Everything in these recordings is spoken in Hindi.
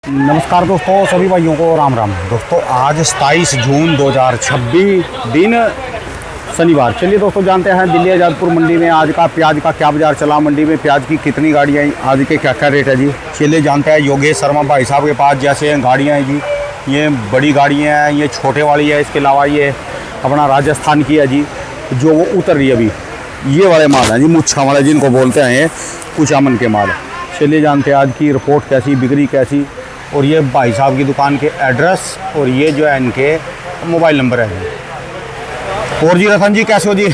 नमस्कार दोस्तों, सभी भाइयों को राम राम। दोस्तों आज 27 जून 2026 दिन शनिवार। चलिए दोस्तों जानते हैं दिल्ली आज़ादपुर मंडी में आज का प्याज का क्या बाजार चला, मंडी में प्याज की कितनी गाड़ियाँ आई, आज के क्या क्या रेट है जी। चलिए जानते हैं योगेश शर्मा भाई साहब के पास जैसे गाड़ियाँ हैं जी, ये बड़ी गाड़ियाँ हैं, ये छोटे वाली है, इसके अलावा ये अपना राजस्थान की है जी जो वो उतर रही है अभी। ये वाले माल हैं जी, मुच्छा वाले जिनको बोलते हैं कुचामन के माल। चलिए जानते हैं आज की रिपोर्ट कैसी, बिक्री कैसी, और ये भाई साहब की दुकान के एड्रेस और ये जो है इनके मोबाइल नंबर है जी। और जी रतन जी कैसे हो जी?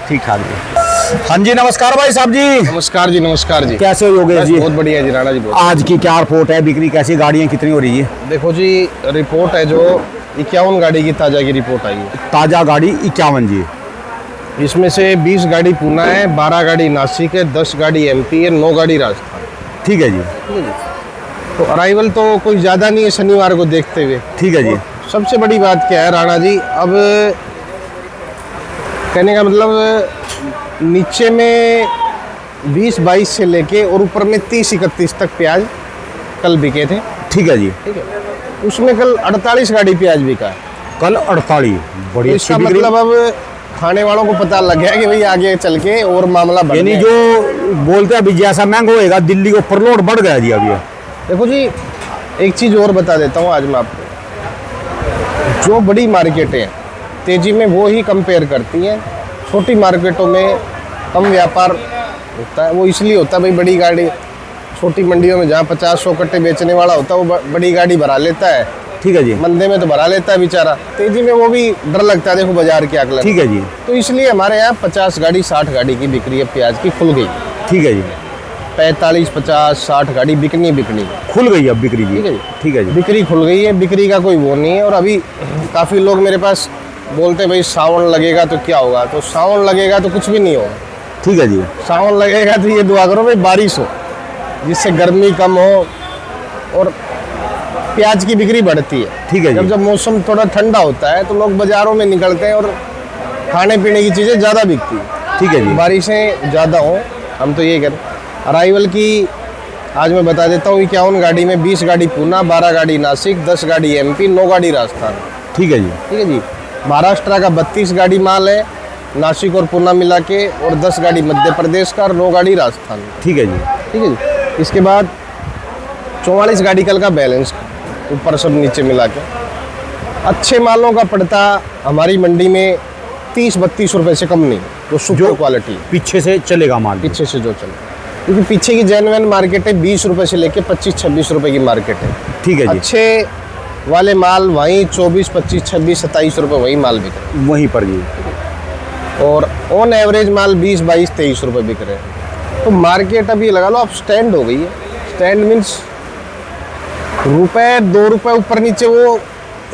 ठीक ठाक जी। हाँ जी नमस्कार भाई साहब जी। नमस्कार जी, नमस्कार जी। कैसे हो योगेश जी? बहुत बढ़िया जी, राणा जी। बहुत आज की क्या रिपोर्ट है, बिक्री कैसी, गाड़ियाँ कितनी हो रही है? देखो जी, रिपोर्ट है जो 51 गाड़ी की ताज़ा की रिपोर्ट आई है। ताज़ा गाड़ी 51 जी। इसमें से 20 गाड़ी पूना है, 12 गाड़ी नासिक है, 10 गाड़ी एमपी है, 9 गाड़ी राजस्थान। ठीक है जी। तो अराइवल तो कोई ज़्यादा नहीं है शनिवार को देखते हुए। ठीक है जी। सबसे बड़ी बात क्या है राणा जी, अब कहने का मतलब नीचे में 20-22 से लेके और ऊपर में 30-31 तक प्याज कल बिके थे। ठीक है जी। ठीक है, उसमें कल 48 गाड़ी प्याज बिका है। कल 48 बड़ी तो अच्छी इसका बिक्री। मतलब अब खाने वालों को पता लग गया कि भाई आगे चल के और मामला बढ़ यानी गया। जो बोलते हैं अभी जैसा महंगा होएगा दिल्ली को परलोड बढ़ गया जी अभी। देखो जी, एक चीज़ और बता देता हूँ आज मैं आपको। जो बड़ी मार्केटें हैं तेज़ी में वो ही कंपेयर करती हैं, छोटी मार्केटों में कम व्यापार होता है। वो इसलिए होता है भाई, बड़ी गाड़ी छोटी मंडियों में जहाँ 50-100 कट्टे बेचने वाला होता है वो बड़ी गाड़ी भरा लेता है। ठीक है जी। मंदे में तो भरा लेता है बेचारा, तेज़ी में वो भी डर लगता है, देखो बाजार के आकलन। ठीक है जी। तो इसलिए हमारे यहाँ 50 गाड़ी 60 गाड़ी की बिक्री है प्याज की, खुल गई। ठीक है जी। 45, 50, 60 गाड़ी बिकनी खुल गई अब बिक्री जी। ठीक है जी। ठीक है जी। बिक्री खुल गई है, बिक्री का कोई वो नहीं है। और अभी काफ़ी लोग मेरे पास बोलते हैं भाई सावन लगेगा तो क्या होगा, तो सावन लगेगा तो कुछ भी नहीं होगा। ठीक है जी। सावन लगेगा तो ये दुआ करो भाई बारिश हो, जिससे गर्मी कम हो और प्याज की बिक्री बढ़ती है। ठीक है जी। जब मौसम थोड़ा ठंडा होता है तो लोग बाज़ारों में निकलते हैं और खाने पीने की चीज़ें ज़्यादा बिकती है। ठीक है जी। बारिशें ज़्यादा हों, हम तो ये करें। अराइवल की आज मैं बता देता हूँ, 51 गाड़ी में 20 गाड़ी पूना, 12 गाड़ी नासिक, 10 गाड़ी एमपी, 9 गाड़ी राजस्थान। ठीक है जी। ठीक है जी। महाराष्ट्र का 32 गाड़ी माल है, नासिक और पूना मिला के, और 10 गाड़ी मध्य प्रदेश का और 9 गाड़ी राजस्थान। ठीक है जी। ठीक है जी। इसके बाद 44 गाड़ी कल का बैलेंस, ऊपर सब नीचे मिला के। अच्छे मालों का पड़ता हमारी मंडी में 30-32 रुपये से कम नहीं, तो सुपर क्वालिटी पीछे से चलेगा माल। पीछे से जो चले, क्योंकि पीछे की जेन्युइन मार्केट है 20 रुपये से लेके 25-26 रुपये की मार्केट है। ठीक है जी। अच्छे वाले माल वहीं 24, 25, 26, 27 रुपये वही माल बिक रहे हैं। वहीं पर जी। और ऑन एवरेज माल 20, 22, 23 रुपये बिक रहे हैं। तो मार्केट अभी लगा लो अब स्टैंड हो गई है। स्टैंड मीन्स ₹2 ऊपर नीचे वो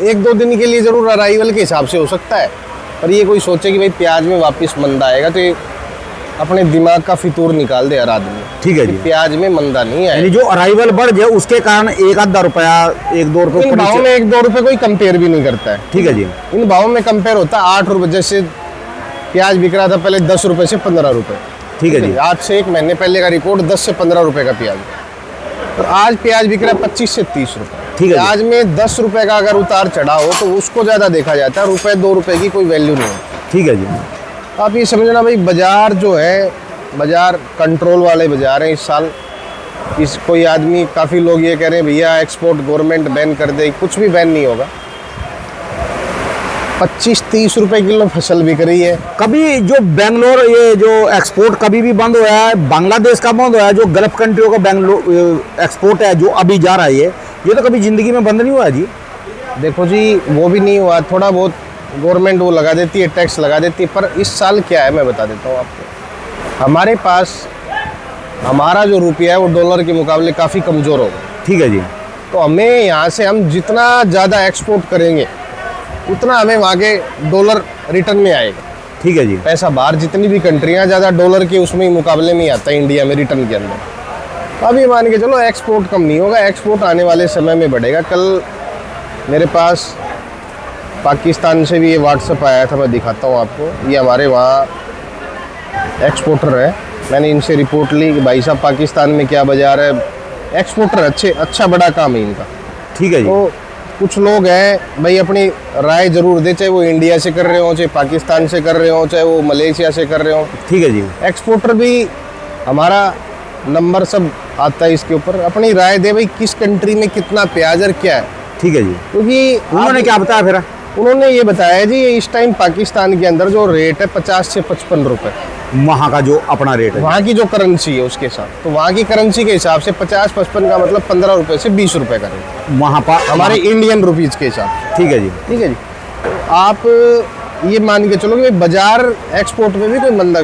1-2 दिन के लिए ज़रूर अराइवल के हिसाब से हो सकता है, पर ये कोई सोचे कि भाई प्याज में वापस मंदा आएगा तो ये अपने दिमाग का फितूर निकाल दे हर आदमी। ठीक है जी। प्याज में मंदा नहीं है, यानी जो अराइवल बढ़ जाए उसके कारण 1-2 रुपया 1-2 रुपये इन भावों में 1-2 रुपये कोई कंपेयर भी नहीं करता है। ठीक है जी। इन भावों में कंपेयर होता है 8 रुपये। जैसे प्याज बिक रहा था पहले 10 रुपये से 15 रुपये। ठीक है जी। आज से 1 महीने पहले का रिपोर्ट 10 से 15 रुपये का प्याज, और आज प्याज बिक रहा है 25 से 30 रुपये। ठीक है। प्याज में 10 रुपये का अगर उतार चढ़ाव हो तो उसको ज़्यादा देखा जाता है, ₹1-2 की कोई वैल्यू नहीं है। ठीक है जी। आप ये समझना भाई, बाजार जो है, बाजार कंट्रोल वाले बाजार हैं इस साल। इस कोई आदमी, काफ़ी लोग ये कह रहे हैं भैया एक्सपोर्ट गवर्नमेंट बैन कर दे, कुछ भी बैन नहीं होगा। 25-30 रुपये किलो फसल बिक रही है। कभी जो बेंगलोर ये जो एक्सपोर्ट कभी भी बंद हुआ है, बांग्लादेश का बंद हुआ है, जो गल्फ कंट्रियों का बेंगलोर एक्सपोर्ट है जो अभी जा रहा है ये तो कभी ज़िंदगी में बंद नहीं हुआ है जी। देखो जी, वो भी नहीं हुआ, थोड़ा बहुत गवर्नमेंट वो लगा देती है, टैक्स लगा देती है। पर इस साल क्या है मैं बता देता हूँ आपको। हमारे पास हमारा जो रुपया है वो डॉलर के मुकाबले काफ़ी कमज़ोर होगा। ठीक है जी। तो हमें यहाँ से हम जितना ज़्यादा एक्सपोर्ट करेंगे उतना हमें वहाँ के डॉलर रिटर्न में आएगा। ठीक है जी। पैसा बाहर जितनी भी कंट्रियाँ ज़्यादा डॉलर के उसमें ही मुकाबले में ही आता है इंडिया में रिटर्न के अंदर। तो अभी मान के चलो एक्सपोर्ट कम नहीं होगा, एक्सपोर्ट आने वाले समय में बढ़ेगा। कल मेरे पास पाकिस्तान से भी ये व्हाट्सएप आया था, मैं दिखाता हूँ आपको। ये हमारे वहाँ एक्सपोर्टर है, मैंने इनसे रिपोर्ट ली कि भाई साहब पाकिस्तान में क्या बाज़ार है, एक्सपोर्टर अच्छा बड़ा काम है इनका। ठीक है जी। तो कुछ लोग हैं भाई अपनी राय जरूर दे, चाहे वो इंडिया से कर रहे हो, चाहे पाकिस्तान से कर रहे हो, चाहे वो मलेशिया से कर रहे हो। ठीक है जी। एक्सपोर्टर भी हमारा नंबर सब आता है इसके ऊपर, अपनी राय दे भाई किस कंट्री में कितना प्याज और क्या है। ठीक है जी। क्योंकि उन्होंने क्या बताया फिर? उन्होंने ये बताया जी इस टाइम पाकिस्तान के अंदर जो रेट है 50 से 55 रुपए, वहाँ का जो अपना रेट है, वहाँ की जो करेंसी है उसके साथ, तो वहाँ की करेंसी के हिसाब से 50-55 का मतलब 15 रुपए से 20 रुपए का रेट वहाँ पर हमारे इंडियन रुपीज के हिसाब से। ठीक है जी। ठीक है जी। तो आप ये मान के चलो कि भाई बाजार एक्सपोर्ट में भी कोई मंदा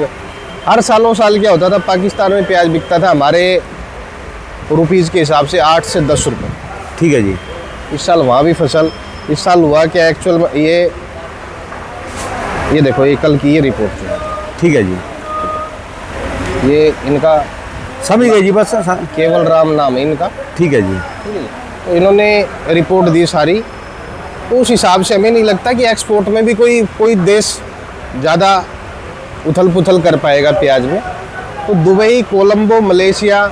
हर सालों साल क्या होता था, पाकिस्तान में प्याज बिकता था हमारे रुपीज़ के हिसाब से 8 से 10 रुपए। ठीक है जी। इस साल वहाँ भी फसल, इस साल हुआ क्या एक्चुअल में, ये देखो ये कल की ये रिपोर्ट जो है, ठीक है जी। ये इनका समझ गए जी बस। केवल राम नाम है इनका। ठीक है जी। ठीक है जी। तो इन्होंने रिपोर्ट दी सारी, तो उस हिसाब से हमें नहीं लगता कि एक्सपोर्ट में भी कोई देश ज़्यादा उथल पुथल कर पाएगा प्याज में। तो दुबई, कोलंबो, मलेशिया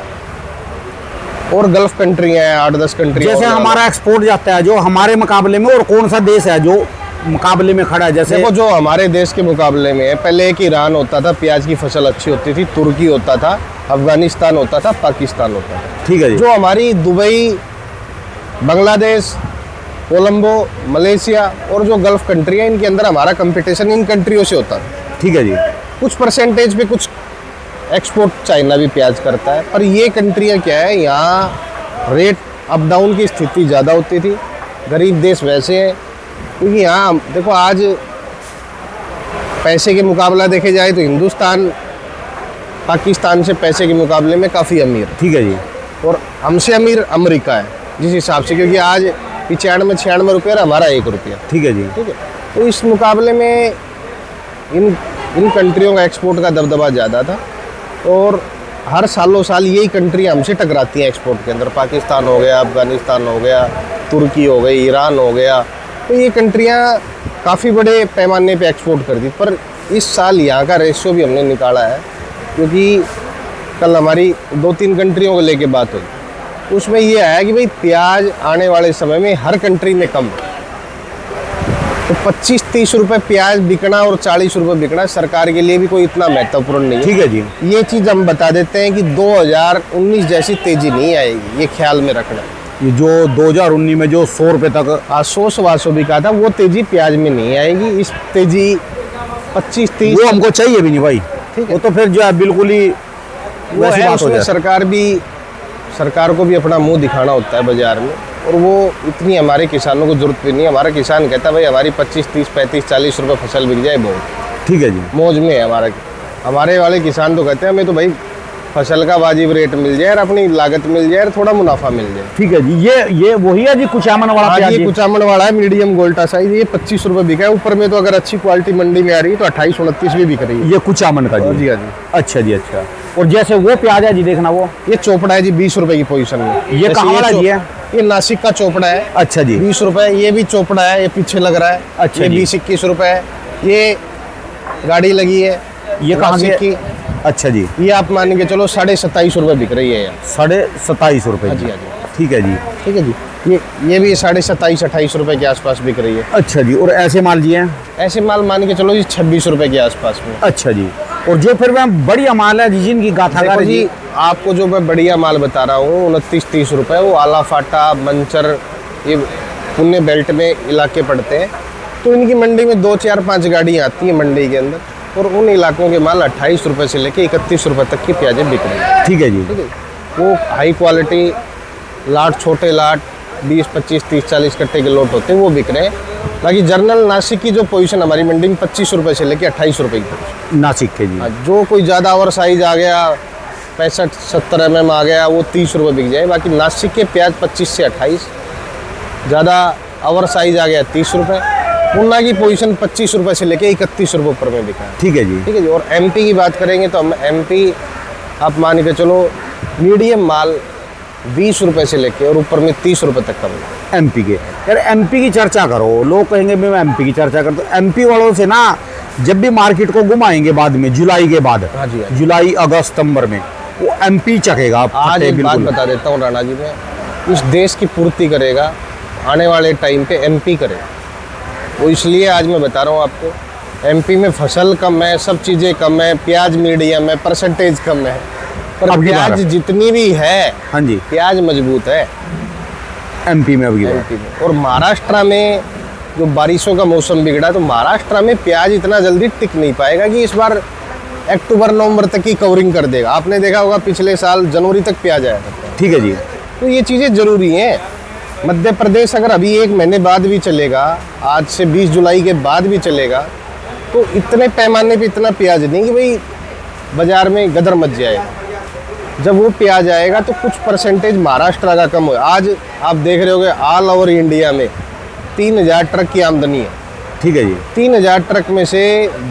और गल्फ कंट्रियाँ हैं, 8-10 कंट्री। जैसे हमारा एक्सपोर्ट जाता है जो हमारे मुकाबले में, और कौन सा देश है जो मुकाबले में खड़ा है? जैसे देखो जो हमारे देश के मुकाबले में है, पहले एक ईरान होता था, प्याज की फसल अच्छी होती थी, तुर्की होता था, अफगानिस्तान होता था, पाकिस्तान होता था। ठीक है जी। जो हमारी दुबई, बांग्लादेश, कोलंबो, मलेशिया और जो गल्फ कंट्री है, इनके अंदर हमारा कंपटीशन इन कंट्रियों से होता था। ठीक है जी। कुछ परसेंटेज पे कुछ एक्सपोर्ट चाइना भी प्याज करता है, पर ये कंट्रियाँ क्या है, यहाँ रेट अप डाउन की स्थिति ज़्यादा होती थी, गरीब देश वैसे हैं। क्योंकि यहाँ देखो आज पैसे के मुकाबला देखे जाए तो हिंदुस्तान पाकिस्तान से पैसे के मुकाबले में काफ़ी अमीर है। ठीक है जी। और हमसे अमीर अमेरिका है जिस हिसाब से, क्योंकि आज 95-96 रुपये और हमारा 1 रुपया। ठीक है जी। ठीक है। तो इस मुकाबले में इन कंट्रियों का एक्सपोर्ट का दबदबा ज़्यादा था, और हर सालों साल यही कंट्री हमसे टकराती हैं एक्सपोर्ट के अंदर। पाकिस्तान हो गया, अफगानिस्तान हो गया, तुर्की हो गई, ईरान हो गया, तो ये कंट्रियाँ काफ़ी बड़े पैमाने पे एक्सपोर्ट करती। पर इस साल यहाँ का रेशियो भी हमने निकाला है, क्योंकि कल हमारी 2-3 कंट्रियों को लेके बात हुई, उसमें ये आया कि भाई प्याज आने वाले समय में हर कंट्री में कम है। तो 25-30 रुपये प्याज बिकना और 40 रुपये बिकना सरकार के लिए भी कोई इतना महत्वपूर्ण नहीं है। ठीक है जी। ये चीज़ हम बता देते हैं कि 2019 जैसी तेज़ी नहीं आएगी, ये ख्याल में रखना। ये जो 2019 में जो 100 रुपये तक 100-125 बिका था, वो तेज़ी प्याज में नहीं आएगी। इस तेज़ी 25-30 वो हमको चाहिए भी नहीं भाई। ठीक है। वो तो फिर जो है बिल्कुल ही वो वैसी है, बात हो उसमें जाए। सरकार को भी अपना मुंह दिखाना होता है बाजार में, और वो इतनी हमारे किसानों को जरूरत भी नहीं है। हमारा किसान कहता है भाई हमारी 25-30-35-40 रुपये फसल बिक जाए बहुत। ठीक है जी। मौज में है हमारे वाले किसान तो कहते हैं हमें तो भाई फसल का वाजिब रेट मिल जाए और अपनी लागत मिल जाए और थोड़ा मुनाफा मिल जाए। ठीक है जी। ये वही है जी कुचामन वाला हाँ प्याज? ये कुचामन वाला है, मीडियम गोल्टा साइज, ये 25 रुपये बिका है। ऊपर में तो अगर अच्छी क्वालिटी मंडी में आ रही है तो 28-29 भी बिक रही है। ये कुचामन का जी? जी हाँ जी। अच्छा जी। अच्छा। और जैसे वो प्याज है जी, देखना वो ये चोपड़ा है जी 20 रुपए की पोजीशन में। ये जैसे कहाँ वाला जी है? ये नासिक का चोपड़ा है। अच्छा जी। 20 रुपए। ये भी चोपड़ा है, ये पीछे लग रहा है। अच्छा ये जी। 20-21 रुपए है। ये गाड़ी लगी है, ये कहाँ नासिक की? अच्छा जी। ये आप मान के चलो 27.5 रुपए बिक रही है यहाँ। 27.5 रुपए? हाँ जी, हाँ जी। ठीक है जी। ठीक है जी। ये भी 27-28 रुपए के आसपास बिक रही है। अच्छा जी। और ऐसे माल जी हैं? ऐसे माल मान के चलो जी 26 रुपए के आसपास में। अच्छा जी। और जो फिर मैं बढ़िया माल है जिनकी गाथा देखो जी, आपको जो मैं बढ़िया माल बता रहा हूँ 29-30 रुपए, वो आला फाटा, मंचर, ये पुणे बेल्ट में इलाके पड़ते हैं। तो इनकी मंडी में 2-4-5 गाड़ियाँ आती हैं मंडी के अंदर, और उन इलाकों के माल 28 रुपए से लेके 31 रुपए तक की प्याजें बिक रही है। ठीक है जी। ठीक है। वो हाई क्वालिटी लाट, छोटे लाट 20-25-30-40 कट्टे के लोट होते हैं, वो बिक रहे हैं। बाकी जर्नल नासिक की जो पोजीशन हमारी मंडी में 25 रुपए से लेके 28 रुपए की। नासिक के जी। जो कोई ज़्यादा ओवर साइज आ गया, 65-70 mm आ गया, वो 30 रुपये बिक जाए। बाकी नासिक के प्याज 25 से 28, ज़्यादा ओवर साइज आ गया 30 रुपये। पुन्ना की पोजीशन 25 रुपये से लेके 31 रुपये ऊपर में बिका है। ठीक है जी। ठीक है जी। और एमपी की बात करेंगे तो हम एमपी आप मान के चलो मीडियम माल 20 रुपये से लेके और ऊपर में 30 रुपये तक का मिला। एमपी के यार, एमपी की चर्चा करो, लोग कहेंगे मैं एमपी की चर्चा करता हूँ। एमपी वालों से ना जब भी मार्केट को घुमाएंगे बाद में जुलाई के बाद, हाँ जी, हाँ जी। जुलाई अगस्त सितंबर में, वो एमपी चखेगा आज फटे एक बात बिल्कुल। बता देता हूँ राणा जी, मैं इस देश की पूर्ति करेगा आने वाले टाइम पे एमपी करेगा। वो इसलिए आज मैं बता रहा हूँ आपको, एमपी में फसल कम है, सब चीज़ें कम है, प्याज मीडियम है, परसेंटेज कम है, पर अब की बार प्याज है। जितनी भी है, हाँ जी, प्याज मजबूत है एमपी में अब ये एमपी में। और महाराष्ट्र में जो बारिशों का मौसम बिगड़ा, तो महाराष्ट्र में प्याज इतना जल्दी टिक नहीं पाएगा कि इस बार अक्टूबर नवंबर तक की कवरिंग कर देगा। आपने देखा होगा पिछले साल जनवरी तक प्याज आया था। ठीक है जी। तो ये चीज़ें ज़रूरी हैं। मध्य प्रदेश अगर अभी 1 महीने बाद भी चलेगा, आज से 20 जुलाई के बाद भी चलेगा, तो इतने पैमाने पे इतना प्याज नहीं कि भाई बाज़ार में गदर मच जाएगा। जब वो प्याज आएगा तो कुछ परसेंटेज महाराष्ट्र का कम हो। आज आप देख रहे होगे ऑल ओवर इंडिया में 3000 ट्रक की आमदनी है। ठीक है जी। 3000 ट्रक में से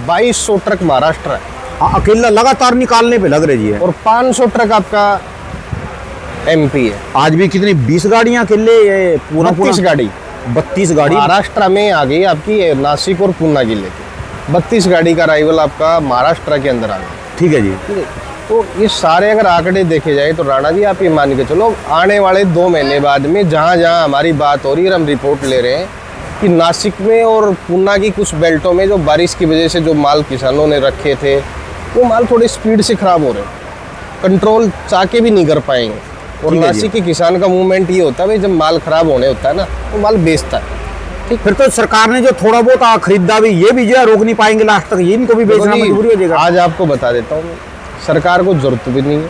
2200 ट्रक महाराष्ट्र है हाँ, अकेला लगातार निकालने पे लग रही जी है। और 500 ट्रक आपका एमपी है। आज भी कितनी 20 गाड़ियां अकेले ये पूरा 32 गाड़ी 32 गाड़ी। महाराष्ट्र में आ गई आपकी, नासिक और पूना की लेके 32 गाड़ी का अराइवल आपका महाराष्ट्र के अंदर आ गया। ठीक है जी। ठीक है। तो ये सारे अगर आंकड़े देखे जाए तो राणा जी आप ये मान के चलो, आने वाले 2 महीने बाद में जहाँ जहाँ हमारी बात हो रही है, हम रिपोर्ट ले रहे हैं कि नासिक में और पूना की कुछ बेल्टों में जो बारिश की वजह से जो माल किसानों ने रखे थे, वो माल थोड़ी स्पीड से खराब हो रहे हैं, कंट्रोल चाह के भी नहीं कर पाएंगे। और ठीक है नासिक के किसान का मूवमेंट ये होता है भाई, जब माल खराब होने होता है ना, वो माल बेचता है। ठीक, फिर तो सरकार ने जो थोड़ा बहुत खरीदा भी, ये भी जो है रोक नहीं पाएंगे लास्ट तक, ये इनको भी बेचना मजबूरी हो जाएगा। आज आपको बता देता हूँ, सरकार को जरूरत भी नहीं है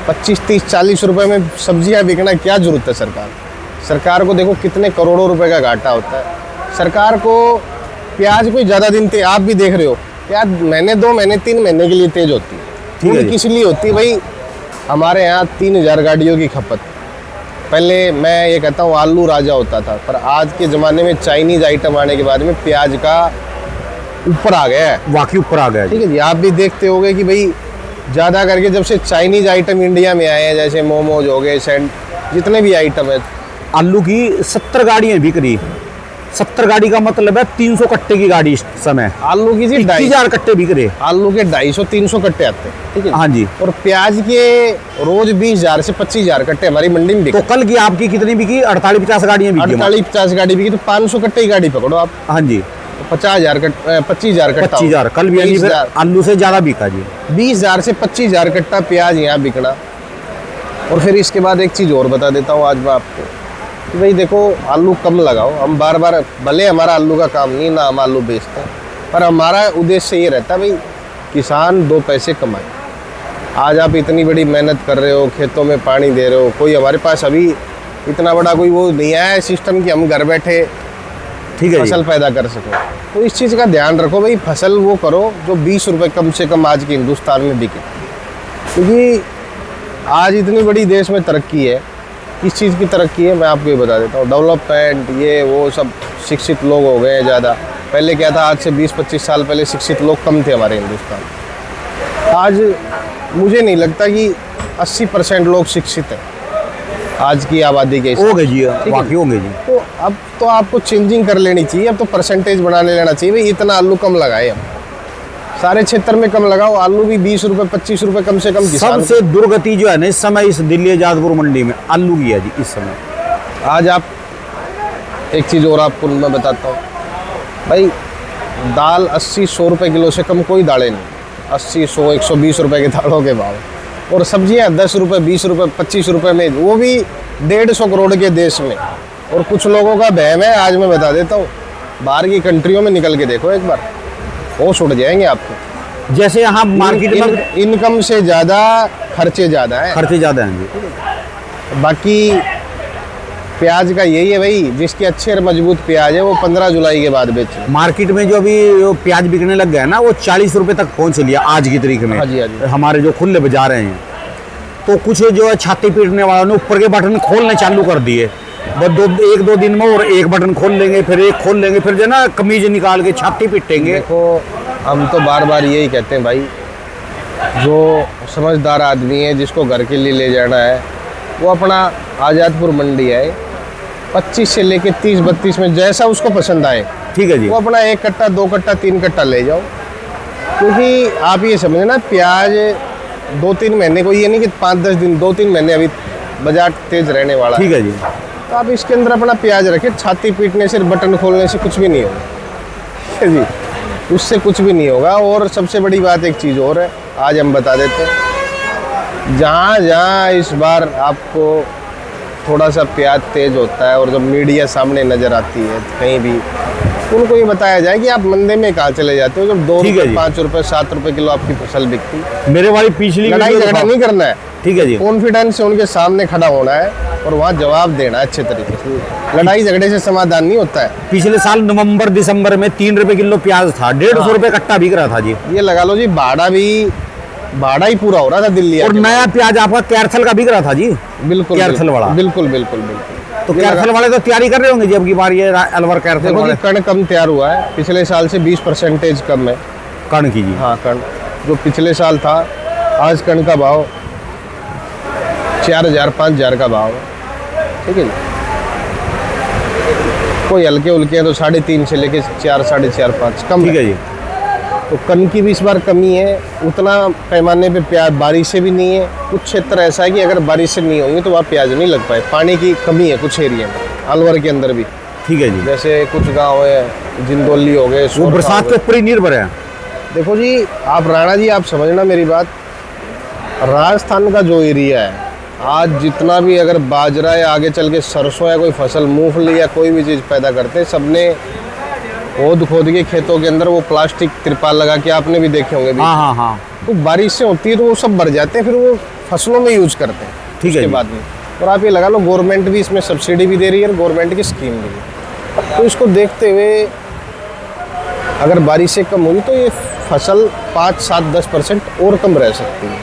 25, 30, 40 रुपए में सब्जियां बिकना, क्या जरूरत है सरकार को देखो कितने करोड़ों रुपए का घाटा होता है। सरकार को प्याज कोई ज़्यादा दिन आप भी देख रहे हो, प्याज महीने 2 महीने 3 महीने के लिए तेज होती है। ठीक है जी। किस लिए होती है भाई? हमारे यहाँ 3000 गाड़ियों की खपत। पहले मैं ये कहता हूँ आलू राजा होता था, पर आज के ज़माने में चाइनीज़ आइटम आने के बाद में प्याज का ऊपर आ गया है। वाकई ऊपर आ गया जी। ठीक है जी। आप भी देखते होंगे कि भाई ज़्यादा करके जब से चाइनीज़ आइटम इंडिया में आए हैं, जैसे मोमोज हो गए, सेंट, जितने भी आइटम है, आलू की 70 गाड़ियां बिक रही। 70 गाड़ी का मतलब है 300 कट्टे की गाड़ी इस समय। आलू की जी 21,000 कट्टे बिक रहे। आलू के 250-300 कट्टे आते हैं। ठीक है। हाँ जी। और प्याज के रोज 20,000 से 25,000 कट्टे हमारी मंडी में तो बिकते। कल की आपकी कितनी बिकी? 48-50 गाड़ियां बिकी हमारी। 48-50 गाड़ी बिकी, तो 500 कट्टे की गाड़ी पकड़ो आप, हाँ जी। 50,000 कट्टा 25,000 कट्टा 25,000 कल भी यानी फिर 20,000 आलू से ज्यादा बिका जी। 20,000 से 25,000 कट्टा प्याज यहाँ बिकना। और फिर इसके बाद एक चीज़ और बता देता हूँ आज मैं आपको कि भाई देखो, आलू कम लगाओ। हम बार बार, भले हमारा आलू का काम नहीं ना, हम आलू बेचते हैं, पर हमारा उद्देश्य ये रहता है भाई किसान 2 पैसे कमाए। आज आप इतनी बड़ी मेहनत कर रहे हो, खेतों में पानी दे रहे हो, कोई हमारे पास अभी इतना बड़ा कोई वो नहीं आया है सिस्टम कि हम घर बैठे ठीक है जी। फसल पैदा कर सको। तो इस चीज़ का ध्यान रखो भाई, फसल वो करो जो 20 रुपये कम से कम आज के हिंदुस्तान में बिके। क्योंकि आज इतनी बड़ी देश में तरक्की है। किस चीज़ की तरक्की है मैं आपको ये बता देता हूँ। डेवलपमेंट, ये वो सब, शिक्षित लोग हो गए हैं ज़्यादा। पहले क्या था, आज से 20-25 साल पहले शिक्षित लोग कम थे हमारे हिंदुस्तान। आज मुझे नहीं लगता कि 80% लोग शिक्षित हैं आज की आबादी के हिसाब से। हो गए जी, है। वाकई होंगे जी। तो अब तो आपको चेंजिंग कर लेनी चाहिए। अब तो परसेंटेज बनाने लेना चाहिए भाई, इतना आलू कम लगाए हम, सारे क्षेत्र में कम लगाओ। आलू भी 20 रुपये 25 रुपये कम से कम किसान को। सबसे दुर्गति जो है ना इस समय इस दिल्ली आजादपुर मंडी में आलू की है जी इस समय। आज आप एक चीज़ और आपको मैं बताता हूँ भाई, दाल 80-100 रुपये किलो से कम कोई दालें नहीं। 80, 100, 120 रुपये के दालों के भाव। और सब्जियाँ 10 रुपये 20 रुपये 25 रुपये में, वो भी 150 करोड़ के देश में। और कुछ लोगों का बहम है, आज मैं बता देता हूँ, बाहर की कंट्रियों में निकल के देखो एक बार, वो छुट जाएंगे आपको। जैसे यहाँ मार्केट में इनकम से ज़्यादा खर्चे ज़्यादा हैं। खर्चे ज़्यादा हैं जी। बाकी प्याज का यही है भाई, जिसकी अच्छे और मजबूत प्याज है वो 15 जुलाई के बाद बेचे। मार्केट में जो अभी प्याज बिकने लग गया है ना, वो 40 रुपए तक पहुंच लिया आज की तारीख में। हाँ जी, हाँ जी। हमारे जो खुले बाजार हैं, तो कुछ जो है छाती पीटने वालों ने ऊपर के बटन खोलने चालू कर दिए। बस 1-2 दिन में और एक बटन खोल लेंगे, फिर एक खोल लेंगे, फिर जो है ना कमीज निकाल के छाती पीटेंगे। देखो, हम तो बार बार यही कहते हैं भाई, जो समझदार आदमी है, जिसको घर के लिए ले जाना है, वो अपना आज़ादपुर मंडी है, 25 से लेके 30-32 में जैसा उसको पसंद आए, ठीक है जी। वो अपना 1 कट्टा 2 कट्टा 3 कट्टा ले जाओ। क्योंकि आप ये समझे ना, प्याज 2-3 महीने को, ये नहीं कि 5-10 दिन, 2-3 महीने अभी बाजार तेज रहने वाला है। ठीक है जी। तो आप इसके अंदर अपना प्याज रखें, छाती पीटने से, बटन खोलने से कुछ भी नहीं होगा। ठीक है जी, उससे कुछ भी नहीं होगा। और सबसे बड़ी बात एक चीज़ और है, आज हम बता देते हैं, जहाँ जहाँ इस बार आपको थोड़ा सा प्याज तेज होता है और जब मीडिया सामने नज़र आती है कहीं भी, उनको ये बताया जाए कि आप मंदे में कहाँ चले जाते हो जब 2 ठीक है रुपये, जी। 5 रुपये, 7 रुपये किलो आपकी फसल बिकती। मेरे वाली पिछली लड़ाई वीडियो झगड़ा दिखाओ। नहीं करना है, ठीक है जी। कॉन्फिडेंस से उनके सामने खड़ा होना है और वहाँ जवाब देना है अच्छे तरीके से। लड़ाई झगड़े से समाधान नहीं होता है। पिछले साल नवंबर दिसंबर में 3 रुपए किलो प्याज था, 150 रुपए कट्टा बिक रहा था जी। ये लगा लो जी, भाड़ा ही पूरा हो रहा था दिल्ली और आके। नया प्याज आपका कैरथल का बिक रहा था जी। बिल्कुल कैरथल वाला। बिल्कुल बिल्कुल बिल्कुल। तो ये कैरथल वाले तो तैयारी कर रहे होंगे जी अब की बार, ये अलवर कैरथल देखो वाले। जी, कण कम तैयार हुआ है, पिछले साल से 20% कम है कण की जी। हाँ कण। जो पिछले साल था, आज कण का भाव 4,000-5,000 का भाव है। ठीक है जी, कोई हल्के उल्के हैं तो 3.5 से लेके 4, 4.5, 5 कम ठीक है जी। तो कण की भी इस बार कमी है। उतना पैमाने पे प्याज बारिश से भी नहीं है। कुछ क्षेत्र ऐसा है कि अगर बारिश से नहीं होंगी तो वहाँ प्याज नहीं लग पाए, पानी की कमी है कुछ एरिया में, अलवर के अंदर भी। ठीक है जी। जैसे कुछ गांव है, जिंदौली हो गए, वो सोरठा बरसात हो के गए। ऊपर ही निर्भर है। देखो जी, आप राणा जी आप समझना मेरी बात, राजस्थान का जो एरिया है, आज जितना भी अगर बाजरा या आगे चल के सरसों या कोई फसल, मूंगफली या कोई भी चीज़ पैदा करते हैं, सबने खोद के खेतों के अंदर वो प्लास्टिक तिरपाल लगा के, आपने भी देखे होंगे भी। हाँ हाँ हाँ। तो बारिश से होती है तो वो सब भर जाते हैं, फिर वो फसलों में यूज करते हैं। ठीक है उसके जी। बाद में, और आप ये लगा लो, गवर्नमेंट भी इसमें सब्सिडी भी दे रही है और गवर्नमेंट की स्कीम भी है। तो इसको देखते हुए अगर बारिश से कम होगी तो ये फसल 5, 7, 10% और कम रह सकती है।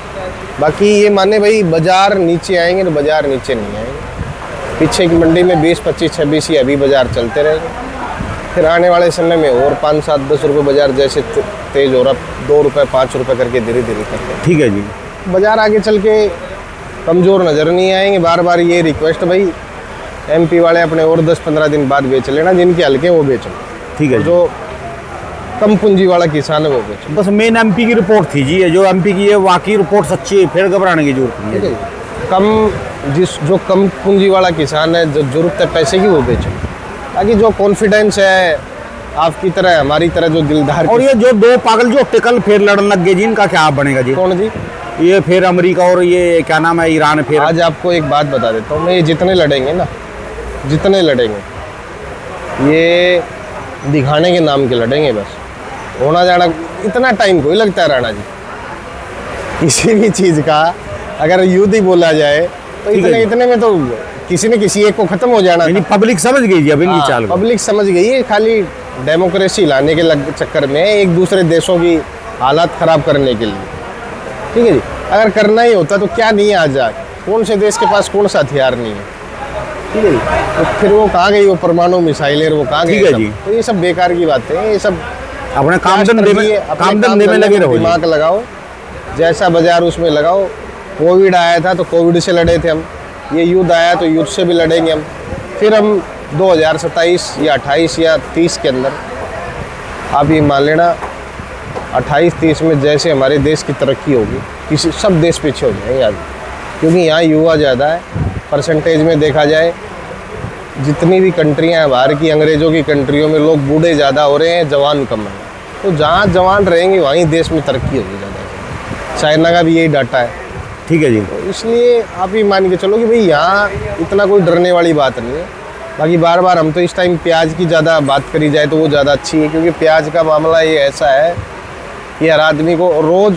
बाकी ये माने भाई बाजार नीचे आएंगे तो बाजार नीचे नहीं आएंगे। पीछे की मंडी में 20, 25, 26 ही अभी बाजार चलते रहेंगे। फिर आने वाले समय में और 5, 7, 10 रुपये बाजार जैसे तेज हो रहा, 2 रुपये, 5 रुपये करके धीरे धीरे करके ठीक है जी। बाजार आगे चल के कमज़ोर नज़र नहीं आएंगे। बार बार ये रिक्वेस्ट भाई, एमपी वाले अपने और 10-15 दिन बाद बेच लेना, जिनके हल्के वो बेचो। ठीक है जी। जो कम पूंजी वाला किसान है वो बेचो। बस मेन एमपी की रिपोर्ट थी जी, ये जो एमपी की है वाकई रिपोर्ट सच्ची है, फिर घबराने की जरूरत नहीं ठीक है। है, जो कम पूंजी वाला किसान है, जो जरूरत है पैसे की, वो बेचो। ताकि जो कॉन्फिडेंस है आपकी तरह, हमारी तरह जो दिलदार और ये जो दो पागल जो टिकल फिर लड़ने लग गए जी, इनका क्या बनेगा जी? कौन जी? ये फिर अमेरिका और ये क्या नाम है, ईरान फिर। आज आपको एक बात बता देता हूँ मैं, ये जितने लड़ेंगे ना, जितने लड़ेंगे, ये दिखाने के नाम के लड़ेंगे बस। होना जाना इतना टाइम को ही लगता है राणा जी, किसी भी चीज़ का अगर युद्ध ही बोला जाए तो ठीक है जी। इतने में तो किसी न किसी एक को खत्म हो जाना यानी था। पब्लिक समझ गई जी अब इनकी चाल को। पब्लिक समझ गई है, खाली डेमोक्रेसी लाने के चक्कर में एक दूसरे देशों की हालात खराब करने के लिए। ठीक है जी, अगर करना ही होता तो क्या नहीं है आज कौन से देश के पास कौन सा हथियार नहीं है? ठीक है जी, तो फिर वो कहाँ गई वो परमाणु मिसाइलें, वो कहाँ गई? ठीक है सब? जी। तो ये सब बेकार की बातें हैं, ये सब अपने काम धंधे में, अपने काम धंधे में लगे रहो जी। दिमाग लगाओ, जैसा बाजार उसमें लगाओ। कोविड आया था तो कोविड से लड़े थे हम, ये युद्ध आया तो युद्ध से भी लड़ेंगे हम। फिर हम 2027 या 28 या 30 के अंदर, आप ये मान लेना 28-30 में जैसे हमारे देश की तरक्की होगी, किसी सब देश पीछे हो जाएंगे आज, क्योंकि यहाँ युवा ज़्यादा है। परसेंटेज में देखा जाए, जितनी भी कंट्रियाँ हैं बाहर की, अंग्रेज़ों की कंट्रियों में लोग बूढ़े ज़्यादा हो रहे हैं, जवान कम है। तो जहाँ जवान रहेंगे वहीं देश में तरक्की होगी ज़्यादा। चाइना का भी यही डाटा है। ठीक है जी। तो इसलिए आप ये मान के चलो कि भाई यहाँ इतना कोई डरने वाली बात नहीं है। बाकी बार बार हम तो इस टाइम प्याज की ज़्यादा बात करी जाए तो वो ज़्यादा अच्छी है, क्योंकि प्याज का मामला ये ऐसा है कि हर आदमी को रोज़,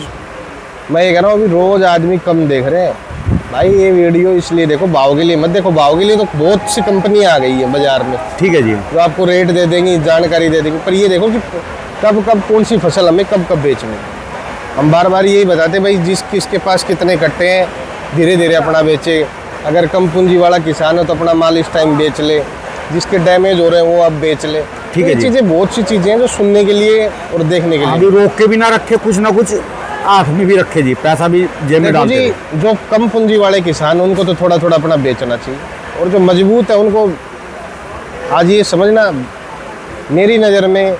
मैं ये कह रहा हूँ अभी रोज़ आदमी कम देख रहे हैं भाई ये वीडियो, इसलिए देखो, भाव के लिए मत देखो। भाव के लिए तो बहुत सी कंपनियाँ आ गई है बाज़ार में, ठीक है जी। जो आपको रेट दे देंगी, जानकारी दे देंगी, पर ये देखो कि कब कब कौन सी फसल हमें कब कब बेचनी है। हम बार बार यही बताते भाई, किसके पास कितने कट्टे हैं, धीरे धीरे अपना बेचे। अगर कम पूंजी वाला किसान है तो अपना माल इस टाइम बेच ले, जिसके डैमेज हो रहे हैं वो अब बेच ले। ठीक है ये जी। चीज़ें, बहुत सी चीज़ें हैं जो सुनने के लिए और देखने के लिए। अभी रोक के भी ना रखे, कुछ ना कुछ हाथ में भी रखे जी, पैसा भी जेब में देखो डालते जी, रहे। जो कम पूंजी वाले किसान हैं उनको तो थोड़ा थोड़ा अपना बेचना चाहिए, और जो मजबूत है उनको आज ये समझना, मेरी नज़र में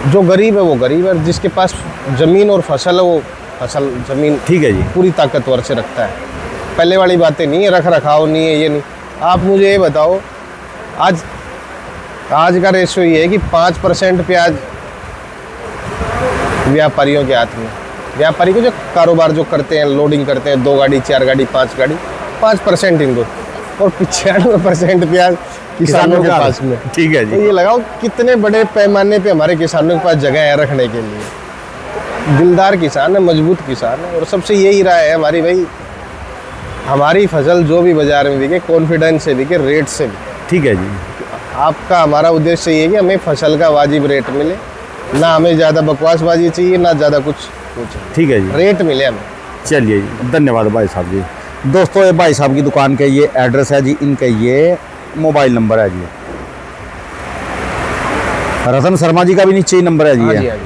जो गरीब है वो गरीब है, जिसके पास ज़मीन और फसल है वो फसल जमीन ठीक है जी। पूरी ताकतवर से रखता है। पहले वाली बातें नहीं है, रख रखाव नहीं है, ये नहीं। आप मुझे ये बताओ, आज का रेशियो ये है कि 5% प्याज व्यापारियों के हाथ में। व्यापारी को जो कारोबार जो करते हैं, लोडिंग करते हैं, 2 गाड़ी 4 गाड़ी 5 गाड़ी, 5% इनको, और 95% प्याज किसानों के पास में। ठीक है तो जी। ये लगाओ कितने बड़े पैमाने पे हमारे किसानों के पास जगह है रखने के लिए। दिलदार किसान है, मजबूत किसान है, और सबसे यही राय है हमारी, भाई हमारी फसल जो भी बाजार में बिके, कॉन्फिडेंस से बिके, रेट से बिके। ठीक है जी। आपका हमारा उद्देश्य ये है कि हमें फसल का वाजिब रेट मिले, ना हमें ज़्यादा बकवासबाजी चाहिए, ना ज़्यादा कुछ ठीक है जी। रेट मिले हमें। चलिए जी, धन्यवाद भाई साहब जी। दोस्तों, ये भाई साहब की दुकान का ये एड्रेस है जी, इनका ये मोबाइल नंबर है जी। रतन शर्मा जी का भी नीचे ही नंबर है जी। हाँ ये। जी, हाँ जी।